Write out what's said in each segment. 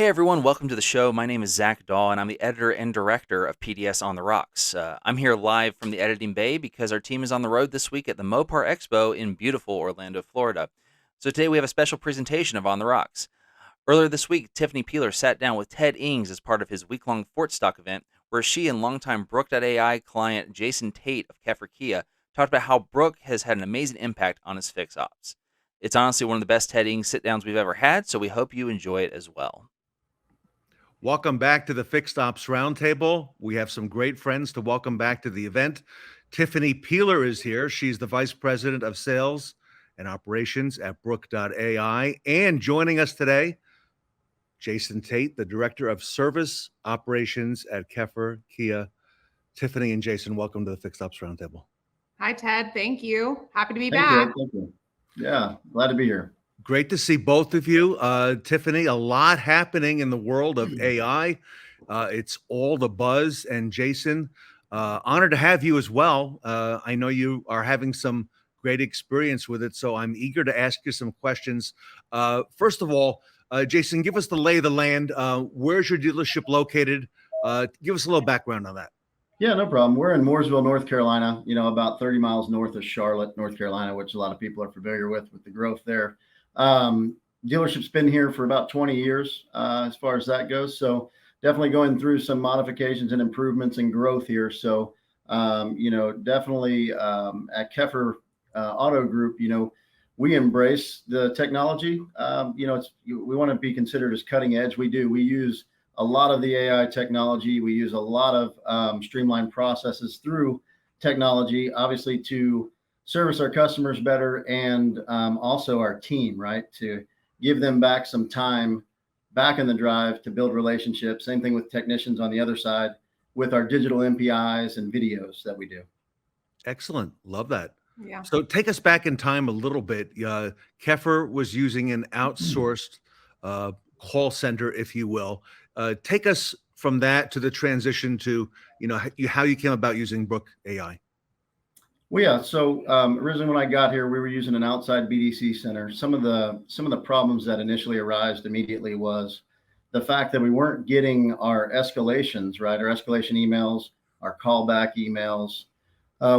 Hey everyone, welcome to the show. My name is Zach Dahl, and I'm the editor and director of PDS On the Rocks. I'm here live from the editing bay because our team is on the road this week at the Mopar Expo in beautiful Orlando, Florida. So today we have a special presentation of On the Rocks. Earlier this week, Tiffany Peeler sat down with Ted Ings as part of his week-long FortStock event, where she and longtime Brooke.ai client Jason Tate of Keffer Kia talked about how Brooke has had an amazing impact on his fix ops. It's honestly one of the best Ted Ings sit-downs we've ever had, so we hope you enjoy it as well. Welcome back to the Fixed Ops Roundtable. We have some great friends to welcome back to the event. Tiffany Peeler is here. She's the Vice President of Sales and Operations at Brooke.ai. And joining us today, Jason Tate, the Director of Service Operations at Keffer Kia. Tiffany and Jason, welcome to the Fixed Ops Roundtable. Hi, Ted. Thank you. Happy to be back. Thank you. Yeah, glad to be here. Great to see both of you. Tiffany, a lot happening in the world of AI. It's all the buzz. And Jason, honored to have you as well. I know you are having some great experience with it, so I'm eager to ask you some questions. First of all, Jason, give us the lay of the land. Where's your dealership located? Give us a little background on that. Yeah, no problem. We're in Mooresville, North Carolina, about 30 miles north of Charlotte, North Carolina, which a lot of people are familiar with the growth there. Dealership's been here for about 20 years as far as that goes. So definitely going through some modifications and improvements and growth here. So, definitely at Keffer Auto Group, we embrace the technology. We want to be considered as cutting edge. We do. We use a lot of the AI technology. We use a lot of streamlined processes through technology, obviously, to service our customers better and also our team, right? To give them back some time back in the drive to build relationships. Same thing with technicians on the other side with our digital MPIs and videos that we do. Excellent. Love that. Yeah. So take us back in time a little bit. Keffer was using an outsourced call center, if you will. Take us from that to the transition to, how you came about using Brooke AI. Well, yeah. So originally, when I got here, we were using an outside BDC center. Some of the problems that initially arose immediately was the fact that we weren't getting our escalations, right? Our escalation emails, our callback emails,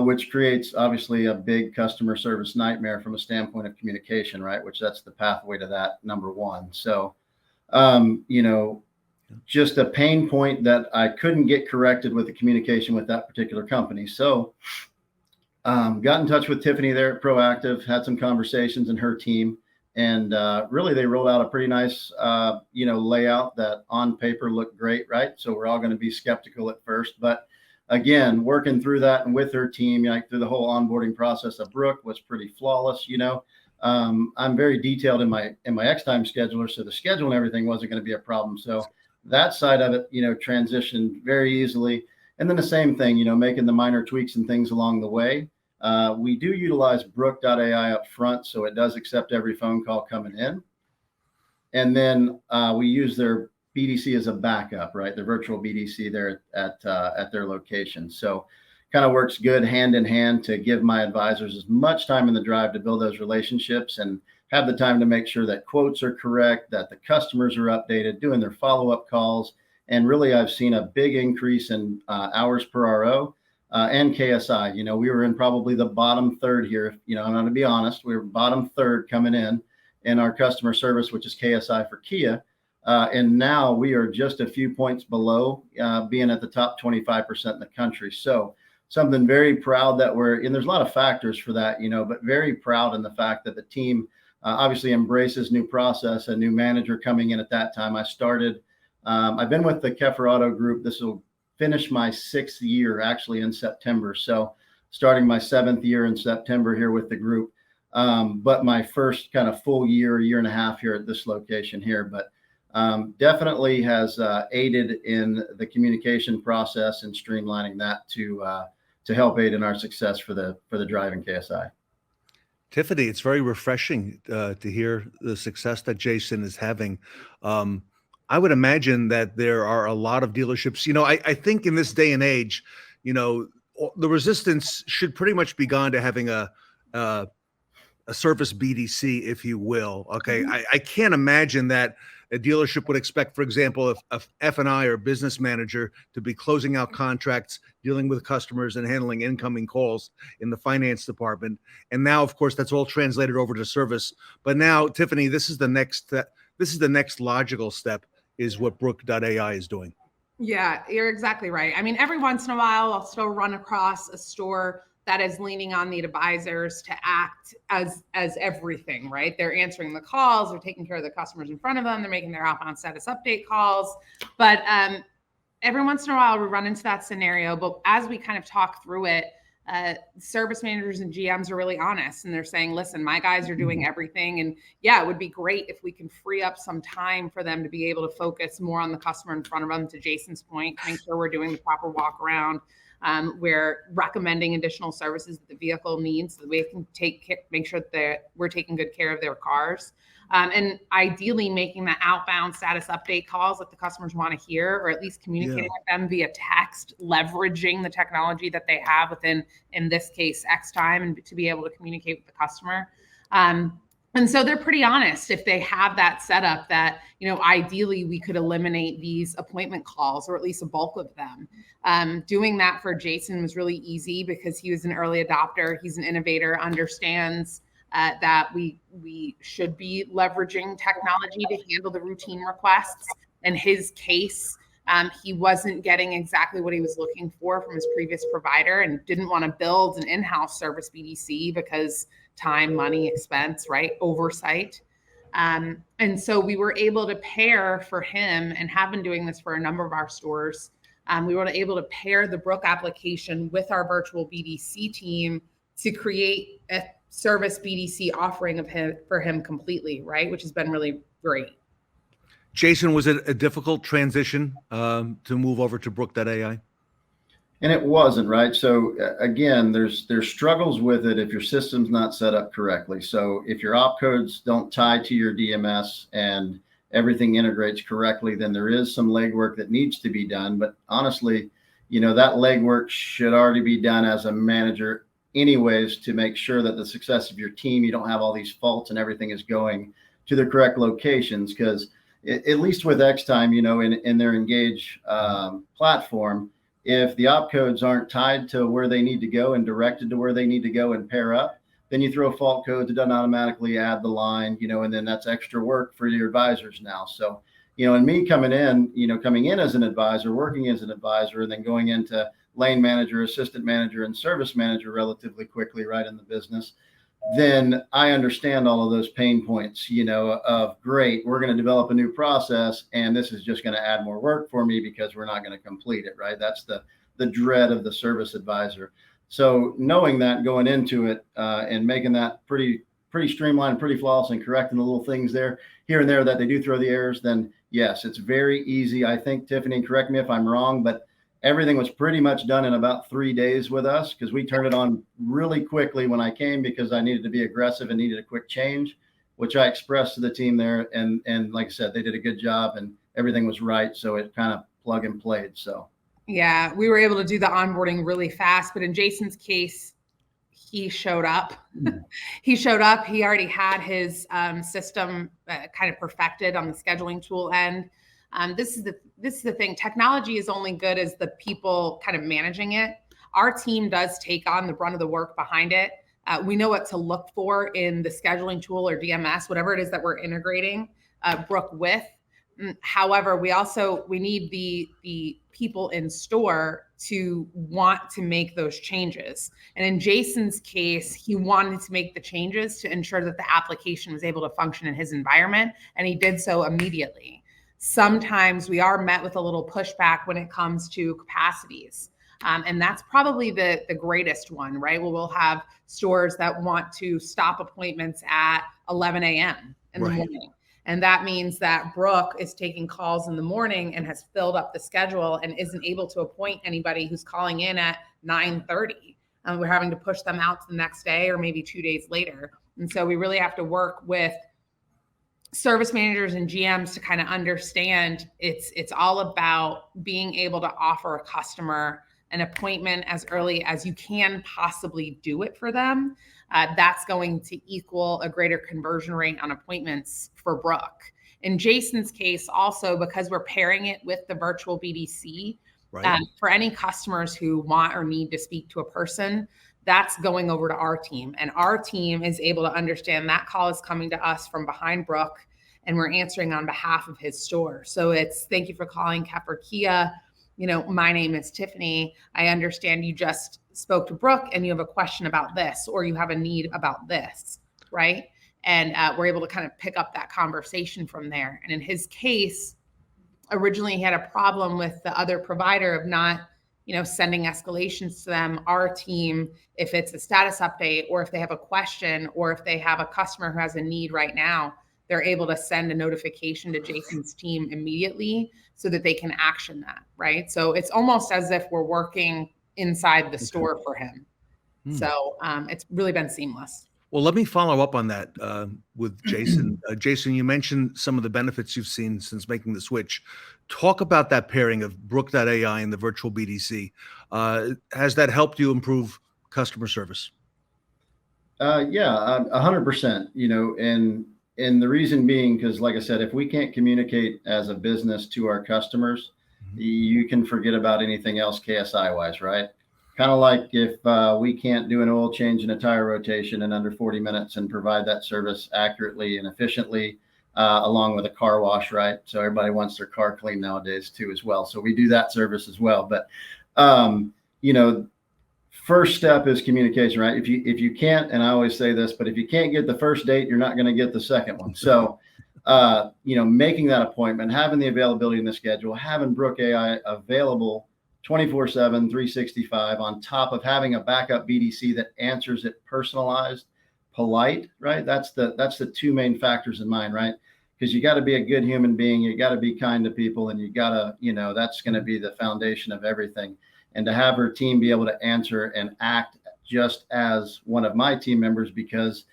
which creates obviously a big customer service nightmare from a standpoint of communication, right? Which that's the pathway to that, number one. So, just a pain point that I couldn't get corrected with the communication with that particular company. So got in touch with Tiffany there at Proactive, had some conversations and her team, and really they rolled out a pretty nice, layout that on paper looked great, right? So we're all going to be skeptical at first, but again, working through that and with her team, through the whole onboarding process of Brooke was pretty flawless. I'm very detailed in my X-Time scheduler, so the schedule and everything wasn't going to be a problem. So that side of it, transitioned very easily. And then the same thing, making the minor tweaks and things along the way. We do utilize Brooke.ai up front, so it does accept every phone call coming in. And then we use their BDC as a backup, right? Their virtual BDC there at their location. So kind of works good hand in hand to give my advisors as much time in the drive to build those relationships and have the time to make sure that quotes are correct, that the customers are updated, doing their follow-up calls. And really, I've seen a big increase in hours per RO and KSI. We were in probably the bottom third here. I'm going to be honest, we were bottom third coming in our customer service, which is KSI for Kia. And now we are just a few points below being at the top 25% in the country. So something very proud that and there's a lot of factors for that, but very proud in the fact that the team obviously embraces new process, a new manager coming in at that time. I've been with the Keffer Auto Group. This will finish my 6th year actually in September. So starting my 7th year in September here with the group. But my first kind of full year and a half here at this location here, but definitely has aided in the communication process and streamlining that to help aid in our success for the driving KSI. Tiffany, it's very refreshing to hear the success that Jason is having. I would imagine that there are a lot of dealerships. I think in this day and age, the resistance should pretty much be gone to having a service BDC, if you will. Okay, I can't imagine that a dealership would expect, for example, if a F&I or business manager to be closing out contracts, dealing with customers, and handling incoming calls in the finance department. And now, of course, that's all translated over to service. But now, Tiffany, this is the next logical step, is what Brooke.ai is doing. Yeah, you're exactly right. I mean, every once in a while, I'll still run across a store that is leaning on the advisors to act as everything, right? They're answering the calls, they're taking care of the customers in front of them, they're making their outbound status update calls. But every once in a while, we run into that scenario. But as we kind of talk through it, service managers and GMs are really honest, and they're saying, listen, my guys are doing everything. And yeah, it would be great if we can free up some time for them to be able to focus more on the customer in front of them, to Jason's point, make sure we're doing the proper walk around. We're recommending additional services that the vehicle needs so that we can make sure that we're taking good care of their cars. And ideally making the outbound status update calls that the customers want to hear, or at least communicating with them via text, leveraging the technology that they have within, in this case, X time, and to be able to communicate with the customer. And so they're pretty honest if they have that setup that, ideally we could eliminate these appointment calls, or at least a bulk of them. Doing that for Jason was really easy because he was an early adopter. He's an innovator, understands that we should be leveraging technology to handle the routine requests. In his case, he wasn't getting exactly what he was looking for from his previous provider, and didn't want to build an in-house service BDC because time, money, expense, right? Oversight. And so we were able to pair for him, and have been doing this for a number of our stores. We were able to pair the Brooke application with our virtual BDC team to create a service BDC offering for him completely, right? Which has been really great. Jason, was it a difficult transition to move over to Brooke.ai? And it wasn't, right? So again, there's struggles with it if your system's not set up correctly. So if your opcodes don't tie to your DMS and everything integrates correctly, then there is some legwork that needs to be done. But honestly, that legwork should already be done as a manager anyways, to make sure that the success of your team, you don't have all these faults and everything is going to the correct locations. Because at least with X-Time, in their Engage platform, if the opcodes aren't tied to where they need to go and directed to where they need to go and pair up, then you throw fault codes, it doesn't automatically add the line, and then that's extra work for your advisors now. So, and me coming in as an advisor, working as an advisor, and then going into lane manager, assistant manager, and service manager relatively quickly, right, in the business, then I understand all of those pain points, of great, we're going to develop a new process, and this is just going to add more work for me because we're not going to complete it, right? That's the dread of the service advisor. So knowing that going into it, and making that pretty streamlined, pretty flawless, and correcting the little things there, here and there that they do throw the errors, then yes, it's very easy. I think, Tiffany, correct me if I'm wrong, but everything was pretty much done in about 3 days with us, because we turned it on really quickly when I came, because I needed to be aggressive and needed a quick change, which I expressed to the team there. And like I said, they did a good job and everything was right. So it kind of plug and played. So yeah, we were able to do the onboarding really fast. But in Jason's case, he showed up. He showed up. He already had his system kind of perfected on the scheduling tool end. This is the thing. Technology is only good as the people kind of managing it. Our team does take on the brunt of the work behind it. We know what to look for in the scheduling tool or DMS, whatever it is that we're integrating Brooke with. However, we need the people in store to want to make those changes. And in Jason's case, he wanted to make the changes to ensure that the application was able to function in his environment, and he did so immediately. Sometimes we are met with a little pushback when it comes to capacities. And that's probably the greatest one, right? Well, we'll have stores that want to stop appointments at 11 a.m. in the morning. And that means that Brooke is taking calls in the morning and has filled up the schedule and isn't able to appoint anybody who's calling in at 9:30. We're having to push them out to the next day or maybe 2 days later. And so we really have to work with service managers and GMs to kind of understand it's all about being able to offer a customer an appointment as early as you can possibly do it for them. That's going to equal a greater conversion rate on appointments for Brooke. In Jason's case, also because we're pairing it with the virtual BDC, Right. for any customers who want or need to speak to a person, that's going over to our team. And our team is able to understand that call is coming to us from behind Brooke, and we're answering on behalf of his store. So it's, thank you for calling Keffer Kia. My name is Tiffany. I understand you just spoke to Brooke and you have a question about this, or you have a need about this, right? And we're able to kind of pick up that conversation from there. And in his case, originally he had a problem with the other provider of not, sending escalations to them. Our team, if it's a status update, or if they have a question, or if they have a customer who has a need right now, they're able to send a notification to Jason's team immediately so that they can action that, right? So it's almost as if we're working inside the store for him. So it's really been seamless. Well, let me follow up on that with Jason. Jason, you mentioned some of the benefits you've seen since making the switch. Talk about that pairing of Brooke.ai and the virtual BDC. Has that helped you improve customer service? Yeah, 100%, and the reason being, because like I said, if we can't communicate as a business to our customers, you can forget about anything else KSI wise, right? Kind of like if we can't do an oil change and a tire rotation in under 40 minutes and provide that service accurately and efficiently, along with a car wash, right? So everybody wants their car cleaned nowadays too, as well. So we do that service as well. But, first step is communication, right? If you can't, and I always say this, but if you can't get the first date, you're not going to get the second one. So, making that appointment, having the availability in the schedule, having Brooke.ai available 24/7, 365, on top of having a backup BDC that answers it personalized, polite, right? That's the two main factors in mind, right? Because you got to be a good human being, you got to be kind to people, and you got to, that's going to be the foundation of everything. And to have her team be able to answer and act just as one of my team members, because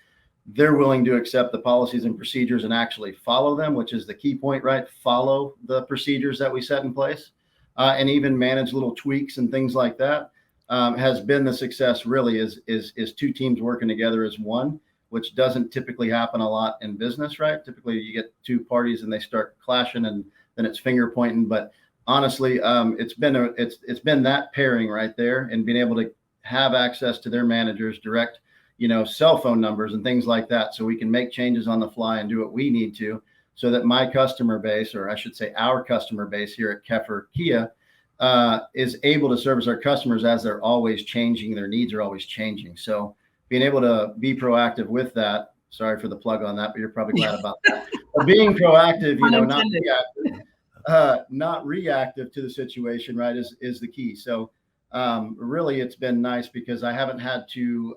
they're willing to accept the policies and procedures and actually follow them, which is the key point, right? Follow the procedures that we set in place. And even manage little tweaks and things like that, has been the success. Really is two teams working together as one, which doesn't typically happen a lot in business, right? Typically you get two parties and they start clashing and then it's finger pointing. But honestly, it's been that pairing right there, and being able to have access to their managers, direct, cell phone numbers and things like that, so we can make changes on the fly and do what we need to, so that my customer base, or I should say our customer base here at Keffer Kia, is able to service our customers as they're always changing. Their needs are always changing. So being able to be proactive with that, sorry for the plug on that, but you're probably glad about that. But being proactive, not reactive to the situation, right, is the key. So really it's been nice, because I haven't had to,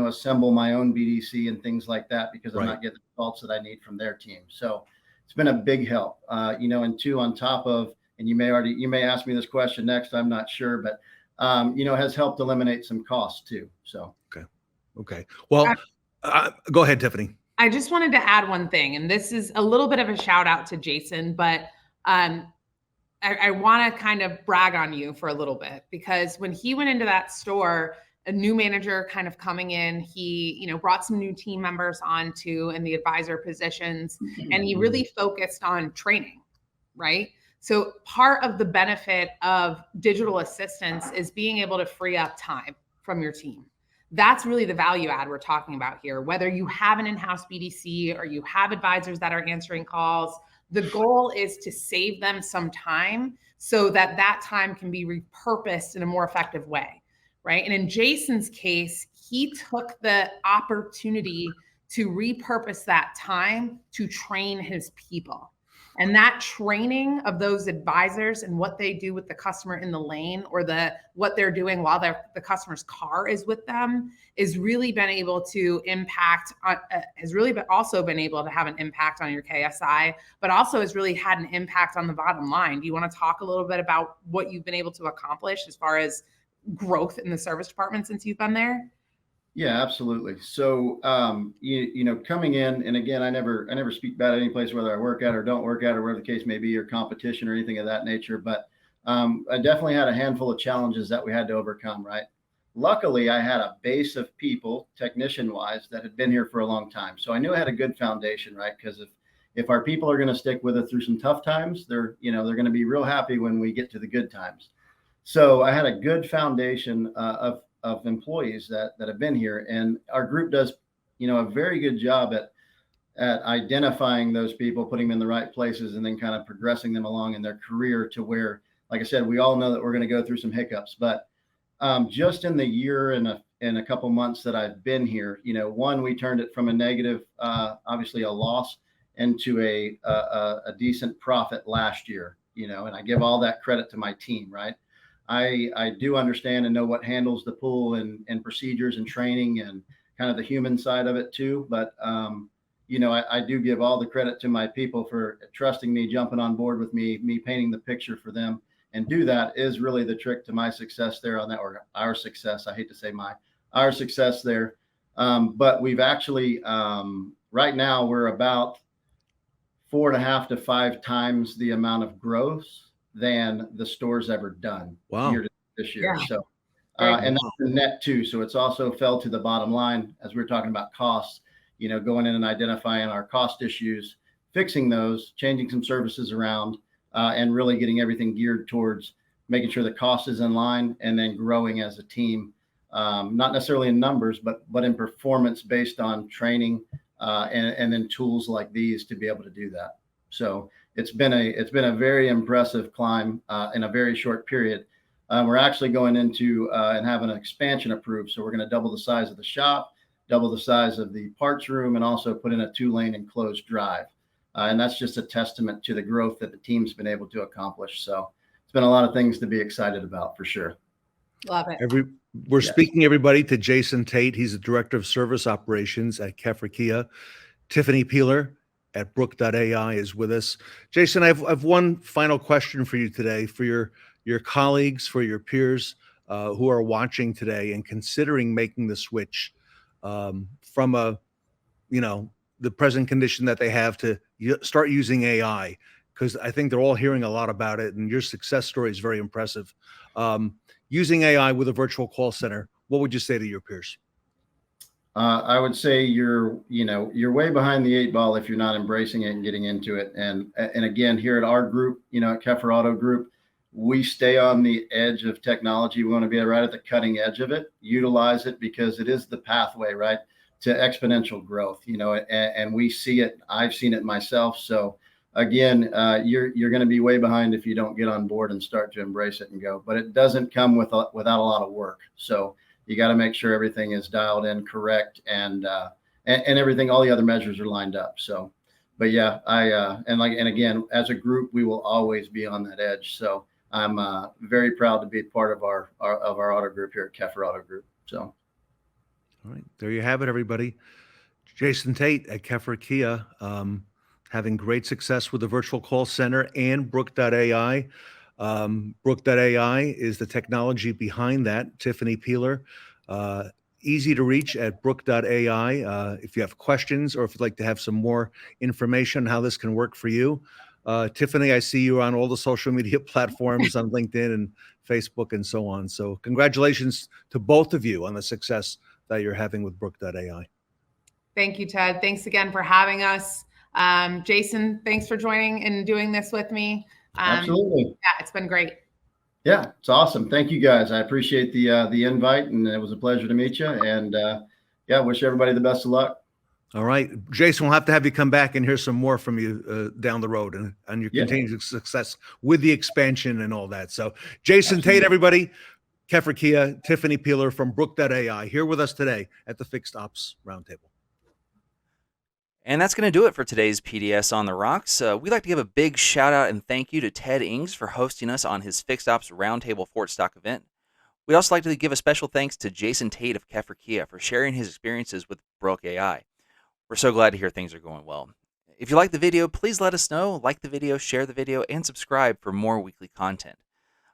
assemble my own BDC and things like that, because I'm not getting the results that I need from their team. So it's been a big help, and two, on top of, and you may ask me this question next, I'm not sure, but, has helped eliminate some costs too. So. Okay. Well, go ahead, Tiffany. I just wanted to add one thing, and this is a little bit of a shout out to Jason, but I want to kind of brag on you for a little bit, because when he went into that store, a new manager kind of coming in, he, brought some new team members onto in the advisor positions, and he really focused on training, right? So part of the benefit of digital assistance is being able to free up time from your team. That's really the value add we're talking about here. Whether you have an in-house BDC or you have advisors that are answering calls, the goal is to save them some time so that that time can be repurposed in a more effective way, right? And in Jason's case, he took the opportunity to repurpose that time to train his people. And that training of those advisors and what they do with the customer in the lane, or what they're doing while the customer's car is with them, is really been able to impact on, has really also been able to have an impact on your KSI, but also has really had an impact on the bottom line. Do you want to talk a little bit about what you've been able to accomplish as far as growth in the service department since you've been there? Yeah, absolutely. So, coming in, and again, I never speak bad at any place, whether I work at or don't work at, or whatever the case may be, or competition or anything of that nature. But I definitely had a handful of challenges that we had to overcome, right? Luckily, I had a base of people, technician wise, that had been here for a long time. So I knew I had a good foundation, right? Because if our people are going to stick with us through some tough times, they're going to be real happy when we get to the good times. So I had a good foundation of employees that have been here, and our group does, a very good job at identifying those people, putting them in the right places, and then kind of progressing them along in their career to where, like I said, we all know that we're going to go through some hiccups, but just in the year and a couple months that I've been here, one, we turned it from a negative, obviously a loss, into a decent profit last year, and I give all that credit to my team, right? I do understand and know what handles the pool and procedures and training and kind of the human side of it too. But, I do give all the credit to my people for trusting me, jumping on board with me painting the picture for them. And do that is really the trick to my success there on that, or our success. I hate to say our success there. But we've actually, right now, we're about 4.5 to 5 times the amount of growth than the store's ever done this year. Yeah. So, and that's the net too. So it's also fell to the bottom line as we were talking about costs, going in and identifying our cost issues, fixing those, changing some services around, and really getting everything geared towards making sure the cost is in line and then growing as a team, not necessarily in numbers, but in performance based on training, and then tools like these to be able to do that. So it's been a very impressive climb in a very short period. We're actually going into and have an expansion approved. So we're going to double the size of the shop, double the size of the parts room, and also put in a 2-lane enclosed drive. And that's just a testament to the growth that the team's been able to accomplish. So it's been a lot of things to be excited about for sure. Love it. We're speaking, everybody, to Jason Tate. He's the Director of Service Operations at Keffer Kia. Tiffany Peeler at Brooke.ai is with us. Jason, I've one final question for you today, for your colleagues, for your peers who are watching today and considering making the switch from the present condition that they have to start using AI, because I think they're all hearing a lot about it, and your success story is very impressive. Using AI with a virtual call center, what would you say to your peers? I would say you're way behind the 8 ball if you're not embracing it and getting into it. And again, here at our group, at Keffer Auto Group, we stay on the edge of technology. We want to be right at the cutting edge of it, utilize it, because it is the pathway, right, to exponential growth, and we see it. I've seen it myself. So again, you're going to be way behind if you don't get on board and start to embrace it and go. But it doesn't come without a lot of work. So you got to make sure everything is dialed in correct, and everything, all the other measures are lined up. So, but yeah, and again, as a group, we will always be on that edge. So I'm very proud to be part of our auto group here at Keffer Auto Group. So. All right, there you have it, everybody. Jason Tate at Keffer Kia, having great success with the virtual call center and Brooke.ai. Brooke.ai is the technology behind that. Tiffany Peeler, easy to reach at Brooke.ai. If you have questions or if you'd like to have some more information on how this can work for you. Tiffany, I see you on all the social media platforms on LinkedIn and Facebook and so on. So congratulations to both of you on the success that you're having with Brooke.ai. Thank you, Ted. Thanks again for having us. Jason, thanks for joining and doing this with me. Absolutely. Yeah, it's been great. Yeah, it's awesome. Thank you guys. I appreciate the invite, and it was a pleasure to meet you. And wish everybody the best of luck. All right, Jason, we'll have to have you come back and hear some more from you down the road and your continued success with the expansion and all that. So Jason Tate, everybody, Keffer Kia, Tiffany Peeler from Brooke.ai here with us today at the Fixed Ops Roundtable. And that's going to do it for today's PDS on the Rocks. We'd like to give a big shout out and thank you to Ted Ings for hosting us on his Fixed Ops Roundtable FORTSTOCK event. We'd also like to give a special thanks to Jason Tate of Keffer Kia for sharing his experiences with Brooke.ai. We're so glad to hear things are going well. If you like the video, please let us know, like the video, share the video, and subscribe for more weekly content.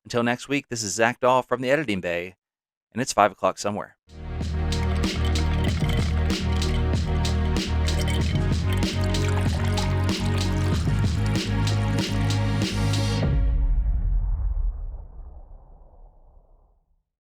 Until next week, this is Zach Dahl from the Editing Bay, and it's 5 o'clock somewhere.